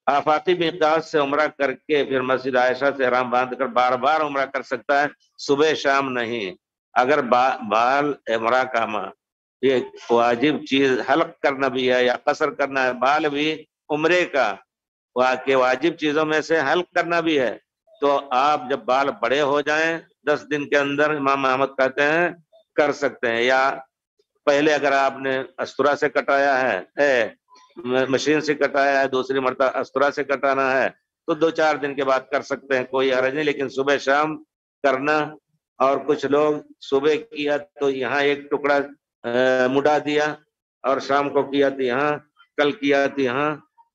آفاقی میقات سے عمرہ کر کے پھر مسجد عائشہ سے احرام باندھ کر بار بار عمرہ کر سکتا ہے، صبح شام نہیں۔ اگر بال عمرہ کا یہ واجب چیز حلق کرنا بھی ہے یا قصر کرنا ہے، بال بھی عمرے کا واجب چیزوں میں سے حلق کرنا بھی ہے، تو آپ جب بال بڑے ہو جائیں 10 دن کے اندر، امام احمد کہتے ہیں کر سکتے ہیں۔ یا پہلے اگر آپ نے استرا سے کٹایا ہے، مشین سے کٹایا ہے، دوسری مرتبہ استرا سے کٹانا ہے، تو 2-4 دن کے بعد کر سکتے ہیں، کوئی حرج نہیں، لیکن صبح شام کرنا۔ اور کچھ لوگ صبح کیا تو یہاں ایک ٹکڑا مڈا دیا، اور شام کو کیا تو یہاں، کل کیا تو یہاں،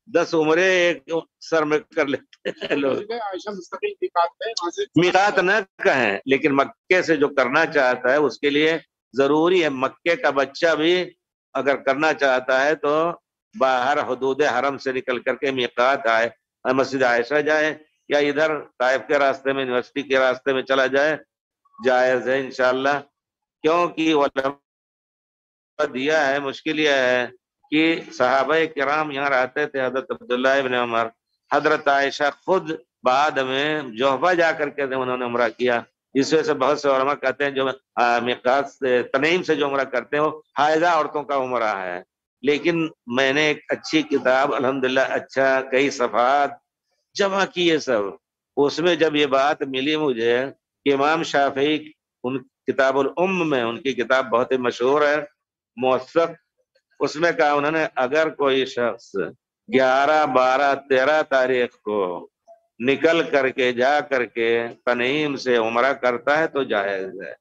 10 عمرے ایک سر میں کر لیتے ہیں لوگ۔ میقات نہ کہیں، لیکن مکے سے جو کرنا چاہتا ہے اس کے لیے ضروری ہے، مکے کا بچہ بھی اگر کرنا چاہتا ہے تو باہر حدود حرم سے نکل کر کے میقات آئے، مسجد عائشہ جائے، یا ادھر طائف کے راستے میں، یونیورسٹی کے راستے میں چلا جائے، جائز ہے انشاءاللہ۔ کیونکہ علماء دیا ہے، مشکل یہ ہے کہ صحابہ کرام یہاں رہتے تھے، حضرت عبداللہ ابن عمر، حضرت عائشہ خود بعد میں جوہفہ جا کر کے انہوں نے عمرہ کیا۔ اس وجہ سے بہت سے علماء کہتے ہیں جو میقات سے تنعیم سے جو عمرہ کرتے ہیں وہ حائضہ عورتوں کا عمرہ ہے۔ لیکن میں نے ایک اچھی کتاب الحمدللہ اچھا کئی صفحات جمع کیے سب، اس میں جب یہ بات ملی مجھے کہ امام شافعی ان کتاب الام میں، ان کی کتاب بہت ہی مشہور ہے موثق، اس میں کہا انہوں نے اگر کوئی شخص 11، 12، 13 تاریخ کو نکل کر کے جا کر کے تنعیم سے عمرہ کرتا ہے تو جائز ہے۔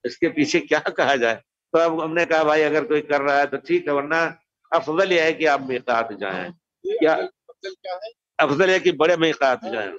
اس کے پیچھے کیا کہا جائے؟ تو اب ہم نے کہا بھائی اگر کوئی کر رہا ہے تو ٹھیک ہے، ورنہ افضل یہ ہے کہ آپ میقات جائیں۔ کیا افضل ہے کہ بڑے میقات جائیں؟